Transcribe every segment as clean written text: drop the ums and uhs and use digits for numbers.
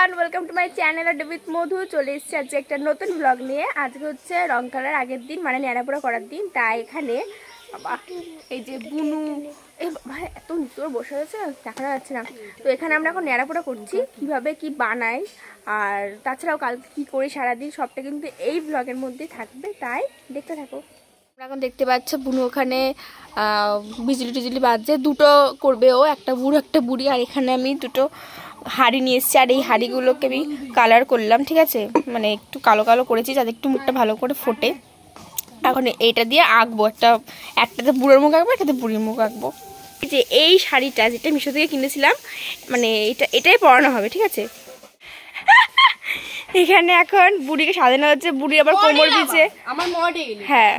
Everyone, welcome to my channel আড্ডা with মধু। চলে এসেছি আজকে একটা নতুন ব্লগ নিয়ে। আজকে হচ্ছে রং খেলার আগের দিন, মানে ন্যাড়াপোড়া করার দিন। তাই এখানে এই যে বুনু, এই ভাই এত নিচে বসে রয়েছে, দেখা যাচ্ছে না। তো এখানে আমরা এখন ন্যাড়াপোড়া করছি, কিভাবে কি বানাই আর তাছাড়াও কালকে কী করি সারাদিন, সবটা কিন্তু এই ব্লগের মধ্যেই থাকবে, তাই দেখতে থাকো। এখন দেখতে পাচ্ছ বুনু ওখানে বিজলি টিজলি বাজছে, দুটো করবে ও, একটা বুড়ো একটা বুড়ি। আর এখানে আমি দুটো হাঁড়ি নিয়ে এসেছি, আর এই হাঁড়িগুলোকে আমি কালার করলাম, ঠিক আছে, মানে একটু কালো কালো করেছি যাতে একটু মুখটা ভালো করে ফোটে। এখন এইটা দিয়ে আঁকবো, একটাতে বুড়োর মুখ আঁকবো, একটাতে বুড়ির মুখ আঁকবো। যে এই শাড়িটা যেটা মিশো থেকে কিনেছিলাম, মানে এটাই পরানো হবে, ঠিক আছে। এখানে এখন বুড়িকে সাজানো হচ্ছে, বুড়ি আবার কোমর দিচ্ছে আমার মডেল। হ্যাঁ,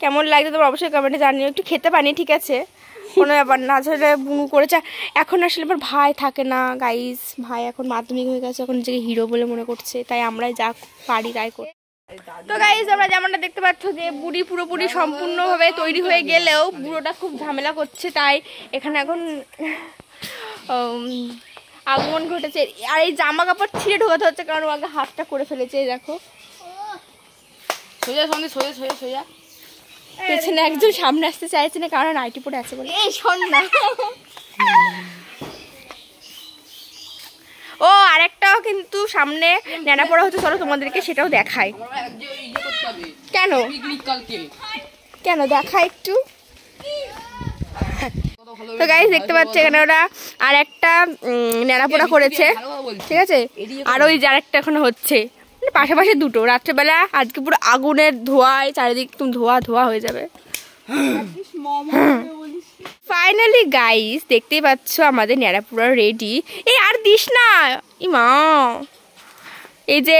কেমন লাগছে তোমার অবশ্যই কমেন্টে জানিও। একটু খেতে পানি, ঠিক আছে, কোনো ব্যাপার না। আসলে বুনু করেছে, এখন আসলে আমার ভাই থাকে না গাইস, ভাই এখন মাধ্যমিক হয়ে গেছে, এখন নিজেকে হিরো বলে মনে করছে, তাই আমরাই যা পারি তাই করি। তো গাইস আমরা যেমনটা দেখতে পাচ্ছ যে বুড়ি পুরোপুরি সম্পূর্ণভাবে তৈরি হয়ে গেলেও বুড়োটা খুব ঝামেলা করছে, তাই এখানে এখন আগমন ঘটেছে। আর এই জামা কাপড় ছিঁড়ে ঢোকাতে হচ্ছে, কারণ ও আগে হাতটা করে ফেলেছে। দেখো সোজা সন্ধে, সোজা সোজা সোজা। পেছনে একজন সামনে আসতে চাইছে না, কারণ নাইটি পরে আছে বলে। এই শোন না, ও আরেকটাও কিন্তু সামনে নেনা পড়া হচ্ছে, চলো তোমাদেরকে সেটাও দেখাই। কেন কেন দেখাই একটু। তো গাইস দেখতে পাচ্ছ এখানে ওরা আর একটা নেড়াপোড়া করেছে, ঠিক আছে, আর ওই যে আরেকটা এখন হচ্ছে, পাশাপাশি দুটো। রাত্রেবেলা আজকে পুরো আগুনের ধোঁয়ায় চারিদিক তুমি ধোয়া ধোয়া হয়ে যাবে। ফাইনালি গাইস দেখতেই পাচ্ছ আমাদের ন্যাড়াপোড়া রেডি। এই আর দিস না ইমা। এই যে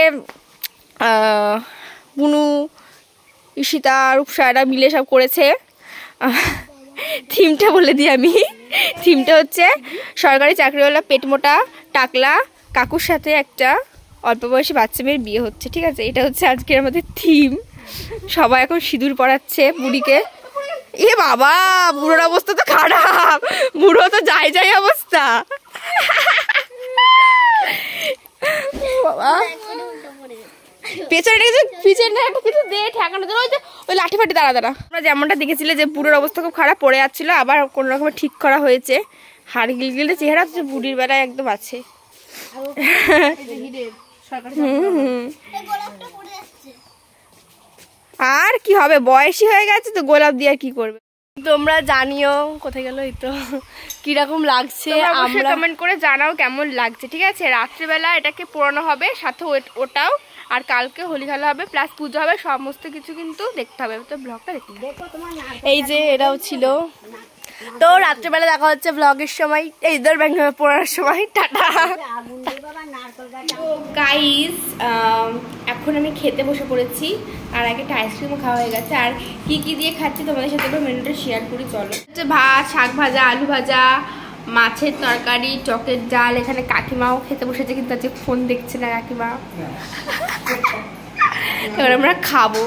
বুনু, ঈশিতা, রূপসারা মিলে সব করেছে। থিমটা বলে দিই আমি, থিমটা হচ্ছে সরকারি চাকরিওয়ালা পেটমোটা টাকলা কাকুর সাথে একটা অল্প বয়সী বাচ্চা মেয়ের বিয়ে হচ্ছে, ঠিক আছে। এটা হচ্ছে আজকের আমাদের থিম। সবাই এখন সিঁদুর পরাচ্ছে বুড়িকে। এ বাবা, বুড়োর অবস্থা তো খারাপ, বুড়ো তো যাই অবস্থা। বাবা পেছনে কিছু দে ঠেকানোর জন্য ওই লাঠি ফাটি দাঁড়া। আমরা যেমনটা দেখেছিলে যে বুড়োর অবস্থা খুব খারাপ পড়ে যাচ্ছিল, আবার কোনো রকমের ঠিক করা হয়েছে। হাড় গিলগিলে চেহারা হচ্ছে, বুড়ির বেলায় একদম আছে। আর কি হবে, বয়সী হয়ে গেছে তো, গোলাপ দিয়ে আর কি করবে। তোমরা জানিও কোথায় গেল এই তো কিরকম লাগছে, আমরা কমেন্ট করে জানাও কেমন লাগছে, ঠিক আছে। রাত্রিবেলা এটাকে পোড়ানো হবে, সাথে ওটাও, আর কালকে হোলি খেলা হবে, প্লাস পুজো হবে, সমস্ত কিছু কিন্তু দেখতে হবে। তো ব্লগটা দেখতে, এই যে এরাও ছিল। তো রাত্রিবেলা দেখা হচ্ছে ব্লগের সময়, এই ইঁদুর ব্যাংক পড়ার সময়। টাটা গাইস, এখন আমি খেতে বসে পড়েছি, আর আগে একটা আইসক্রিমও খাওয়া হয়ে গেছে। আর কি কি দিয়ে খাচ্ছি তোমাদের সাথে মেনুটা শেয়ার করি, চলো। হচ্ছে ভাত, শাক ভাজা, আলু ভাজা, মাছের তরকারি, টকের ডাল। এখানে কাকিমাও খেতে বসেছে, কিন্তু আজকে ফোন দেখছে না কাকিমা। এবার আমরা খাবো।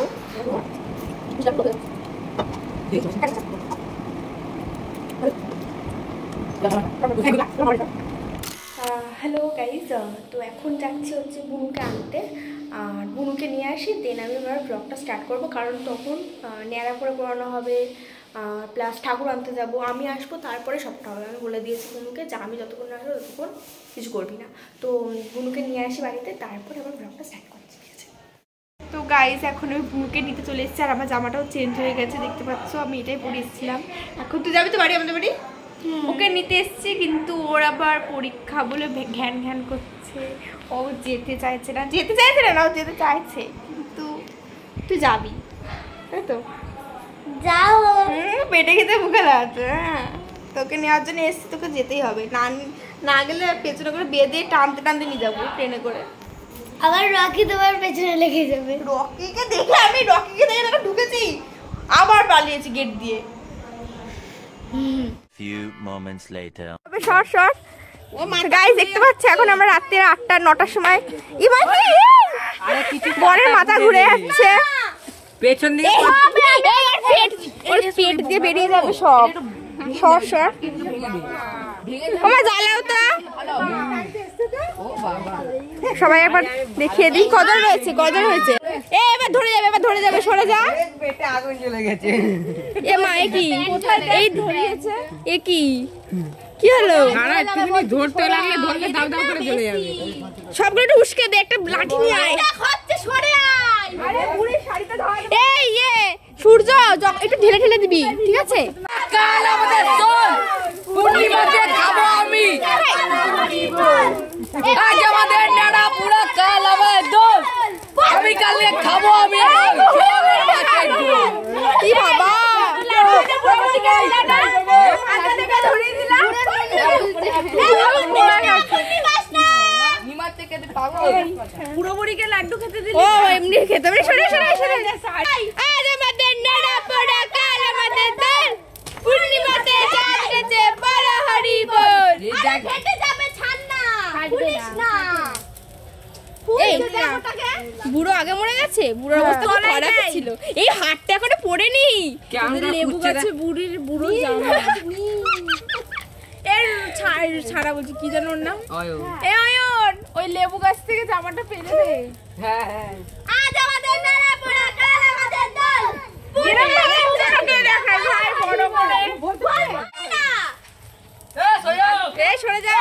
হ্যালো গাইজ, তো এখন যাচ্ছি হচ্ছে বুনুকে আনতে, আর বুনুকে নিয়ে আসি, দেন আমি আমার ব্লগটা স্টার্ট করবো, কারণ তখন ন্যাড়া করে পড়ানো হবে, প্লাস ঠাকুর আনতে যাবো, আমি আসবো, তারপরে সবটা হবে। আমি বলে দিয়েছি বুনুকে যে আমি যতক্ষণ আসবো ততক্ষণ কিছু করবি না। তো বুনুকে নিয়ে আসি বাড়িতে, তারপরে আমার ব্লগটা স্টার্ট করছি, ঠিক আছে। তো গাইজ এখন আমি বুনুকে নিতে চলে এসেছি, আর আমার জামাটাও চেঞ্জ হয়ে গেছে, দেখতে পাচ্ছ। আমি এটাই পরে এসেছিলাম। এখন তুই যাবি তো বাড়ি, আমাদের বাড়ি? ওকে নিতে এসছি, কিন্তু ওর আবার পরীক্ষা বলে ঘ্যান ঘ্যান করছে, ও যেতে চাইছে না, ও যেতে চাইছে, কিন্তু তুই যাবি, তাই তো? যাও, পেটে খেতে মুখে লাগছে। হ্যাঁ, তোকে নেওয়ার জন্য এসছি, তোকে যেতেই হবে, না গেলে পেছনে করে বেঁধে টানতে টানতে নিয়ে যাবো ট্রেনে করে। আবার রকি তোমার পেছনে লেগে যাবে। রকিকে দেখে ঢুকেছি, আবার পালিয়েছি গেট দিয়ে। Few moments later. Short guys দেখতে পাচ্ছি এখন আমরা রাত্রে 8টা 9টার সময় বরের মাথা ঘুরে যাচ্ছে, পেছন দিকে পেট দিয়ে বেরিয়ে যাবে সব। শর্ট আমার জ্বালাও তো সবাই একবার দেখিয়ে দিই কদর রয়েছে এবার ধরে যাবে সরে যা পেটে আগুন জ্বলে গেছে এ মা এ কি এই ধরিয়েছে এ কি হলো ধরতে লাগলে ধরলে দাও দাও করে চলে যাবে সবগুলো একটু উস্কে দে একটা লাঠি নিয়ে আয় সরে আয় আরে বুড়ি শাড়িটা ধর এই সূর্য একটু ঢেলে দিবি ঠিক আছে কাল আমাদের দোল পূর্ণিমাতে খাবো আমি আজ আমাদের নাড়া পুরা কাল আমাদের দোল আমি কালে খাবো আমি কি বাবা পুরোপুরিকে লাড্ডু খেতে দিলি ও এমনি খেতে হবে সরে আজ আমাদের নাড়া পোড়া কাল আমাদের দোল পূর্ণিমাতে চাঁদ গেছে বড় হরি বল আরে হেঁটে যাবে ছান্না পুলিশ না এই বুড়ো আগে মরে গেছে বুড়োর অবস্থা তো খারাপ ছিল এই হাতটা এখনো পড়েনি লেবু গাছে বুড়ো জামা এর ছাড়া বলছি কি জানো ওর নাম অয়ন ওই লেবু গাছ থেকে জামাটা ফেলে দে হ্যাঁ আজ আমাদের নাড়া পোড়া কাল আমাদের দোল পূর্ণিমাতে দেখাই ভাই বড় করে সরে যা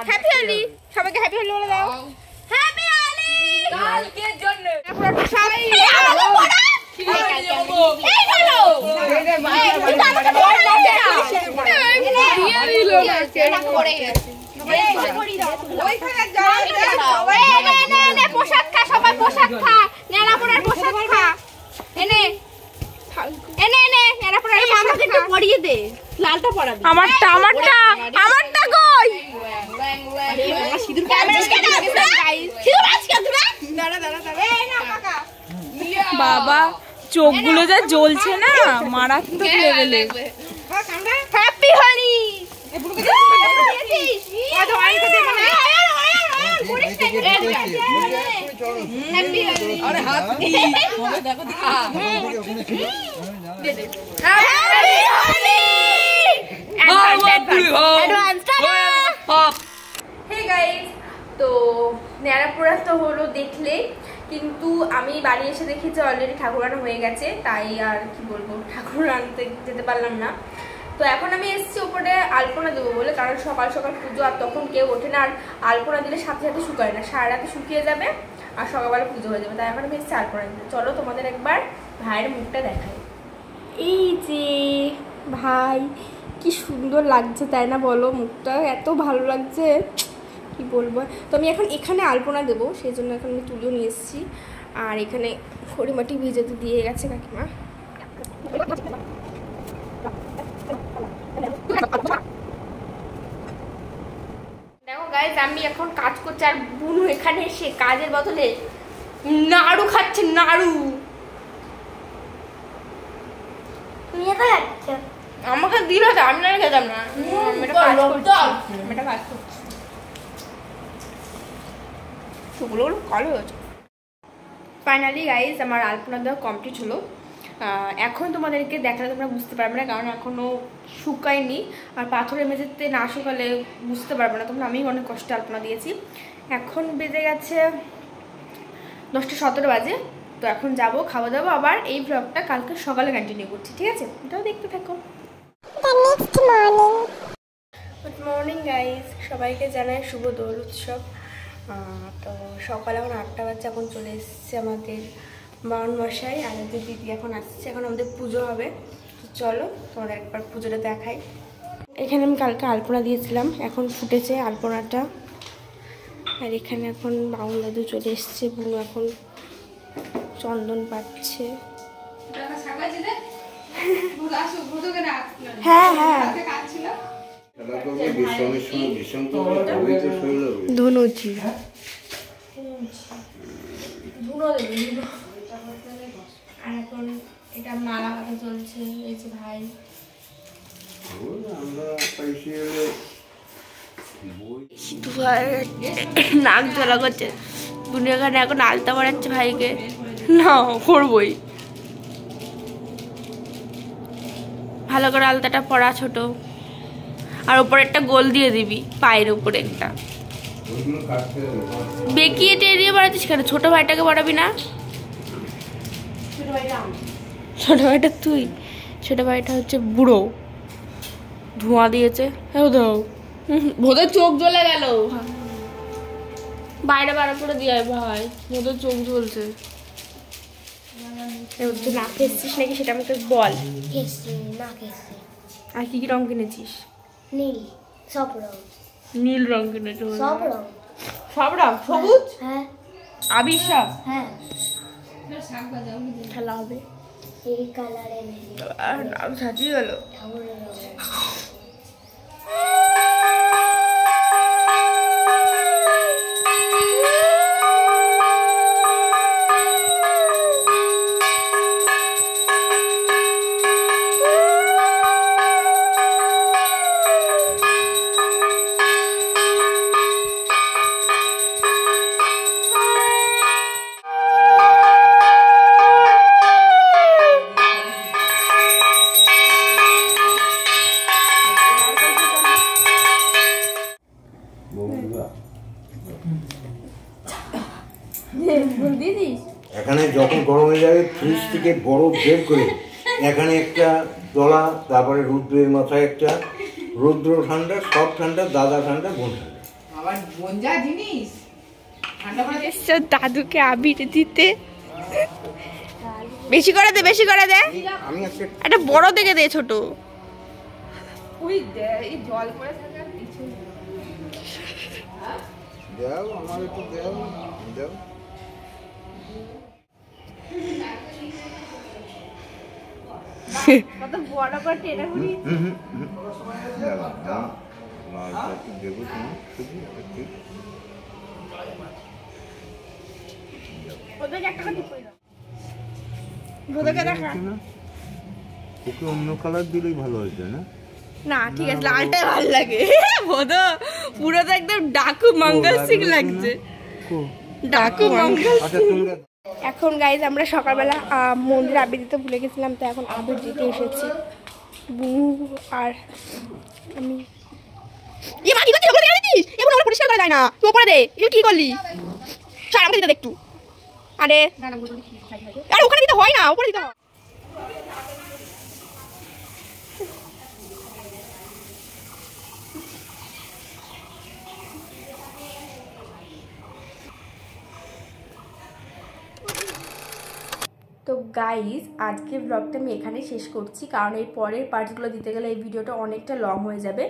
হ্যাপি হোলি সবাইকে হ্যাপি হোলি বলে দাও হ্যাপি হোলি কালকের জন্য পোশাক খা সবাই পোশাক খা নেড়া পড়ার পোশাক খা এনে নেড়া পড়ার মাথাতে একটু পরিয়ে দে লালটা পরাবি আমারটা কই সিঁদুর বাবা চোখগুলো যা জ্বলছে না মারাত্মক লেভেলে হ্যাপি হোলি তো নেড়াপোড়া তো হলো দেখলে কিন্তু আমি বাড়ি এসে দেখি যে অলরেডি ঠাকুর আনা হয়ে গেছে তাই আর কি বলবো ঠাকুর আনতে যেতে পারলাম না তো এখন আমি এসেছি উপরে আলপনা দেবো বলে কারণ সকাল সকাল পুজো আর তখন কেউ ওঠে না আর আলপনা দিলে সাথে সাথে শুকায় না সারা রাতে শুকিয়ে যাবে আর সকালবেলা পুজো হয়ে যাবে তাই এখন আমি এসেছি আলপনা দিতে চলো তোমাদের একবার ভাইয়ের মুখটা দেখাই এই যে ভাই কি সুন্দর লাগছে তাই না বলো মুখটা এত ভালো লাগছে কি বলবো তো আমি এখন এখানে আলপনা দেবো সেই জন্য এখন আমি তুলেও নিয়ে এসেছি আর এখানে খড়িমাটি ভিজাতে দিয়ে গেছে কাকিমা দেখো গাইস আমি এখন কাজ করছি আর বুনু এখানে এসে কাজের বদলে নাড়ু খাচ্ছে নাড়ু আমাকে দিল আমি না খেতাম না কাজ করছি চুলগুলো কালো হয়েছে ফাইনালি গাইজ আমার আলপনা দেওয়া কমপ্লিট হলো এখন তোমাদেরকে দেখালে তোমরা বুঝতে পারবে না কারণ এখনও শুকায়নি আর পাথরের মেঝেতে না শুকালে বুঝতে পারবে না তোমরা আমি অনেক কষ্টে আলপনা দিয়েছি এখন বেজে গেছে 10:17 বাজে তো এখন যাব খাওয়া দাওয়া আবার এই ব্লগটা কালকে সকালে কন্টিনিউ করছি ঠিক আছে এটাও দেখতে থাকো গুড মর্নিং গাইজ সবাইকে জানাই শুভ দোল উৎসব তো সকাল এখন 8টা বাজে এখন চলে এসেছে আমাদের বাউন মশাই আর দিদি এখন আসছে এখন আমাদের পুজো হবে তো চলো তোমাদের একবার পুজোটা দেখাই এখানে আমি কালকে আলপনা দিয়েছিলাম এখন ফুটেছে আলপনাটা আর এখানে এখন বাউন দাদু চলে এসছে বুনু এখন চন্দন পাচ্ছে হ্যাঁ হ্যাঁ ধনুচি আর এখন এটা মালা কাটা চলছে এই যে ভাই নাক জ্বালা করছে দুনিয়াখানে এখন আলতা বাড়াচ্ছে ভাইকে না করবই ভালো করে আলতাটা পরা ছোট, আর উপরে একটা গোল দিয়ে দিবি পায়ের উপরে একটা। বেঁকিয়ে টেরিয়ে বাড়াচ্ছিস কেন? ছোট ভাইটাকে বাড়াবি না? ছোট ভাইটা তুই, ছোট ভাইটা হচ্ছে বুড়ো, ধোঁয়া দিয়েছে। ভোদের চোখ জ্বলে গেল, বাইরে বার করে দিয়ে ভাই, ভোদের চোখ জ্বলছে। না খেয়েছিস নাকি সেটা আমাকে বল। খেয়েছি না খেয়েছি। আর কি কি রং কিনেছিস? নীল, সব রং। নীল রং কিনেছিস? সব রং। সব রং? সবুজ? হ্যাঁ আবির সব? হ্যাঁ। খেলা হবে এই কালারে নেই, আর নাম সাজিয়ে গেল। ঠাকুরের রং। এখানে যখন গরম হয়ে যাবে ফ্রিজ থেকে বরফ বের করে এখানে একটা তলা, তারপরে রুদ্রের মাথায় একটা, রুদ্র ঠান্ডা, সব ঠান্ডা, দাদা ঠান্ডা, বোন ঠান্ডা। আবার বঞ্জা জিনিস এসছো দাদুকে আবির দিতে। বেশি করে দে, বেশি করে দে। আমি একটা বড় দেখে দে, ছোট। ওই এই জল পড়ে থাকে আর কিছু দাও, আমার একটু দাও, দাও। কত বড় করে টেনে ঘুরি। দেবো তোমার ওদেরকে একটা করে দিই না। ভোদকে দেখা ওকে অন্য কালার দিলেই ভালো হয়েছে না? না ঠিক আছে, লালটাই ভালো লাগে। ভোদ পুরো তো একদম ডাকু মঙ্গল সিং লাগছে, ডাকু মঙ্গল সিং। এখন গাইজ আমরা সকালবেলা মন্দিরে আবির দিতে ভুলে গেছিলাম, তো এখন আবির দিতে এসেছি। বুনু আর আমি। পরিষ্কার করা যায় না, তুই ওপরে দে। কি করলি? স্যার আমাকে দিতে একটু। আরে আরে ওখানে দিতে হয় না, উপরে দিতে হয়। তো গাইজ আজকে ব্লগটা আমি এখানে শেষ করছি, কারণ এই পরের পার্টগুলো দিতে গেলে এই ভিডিওটা অনেকটা লং হয়ে যাবে।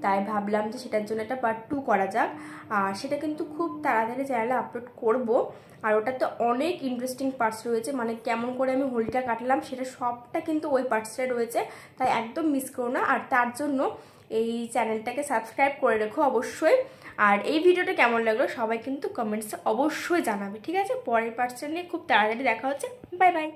তাই ভাবলাম যে সেটার জন্য একটা পার্ট 2 করা যাক, আর সেটা কিন্তু খুব তাড়াতাড়ি চ্যানেলে আপলোড করব। আর ওটাতে অনেক ইন্টারেস্টিং পার্টস রয়েছে, মানে কেমন করে আমি হোলিটা কাটলাম সেটা সবটা কিন্তু ওই পার্টসটা রয়েছে, তাই একদম মিস করো না। আর তার জন্য এই চ্যানেলটাকে সাবস্ক্রাইব করে রেখো অবশ্যই। আর এই ভিডিওটা কেমন লাগলো সবাই কিন্তু কমেন্টসে অবশ্যই জানাবে, ঠিক আছে? পরের পার্টসটা নিয়ে খুব তাড়াতাড়ি দেখা হচ্ছে। Bye bye.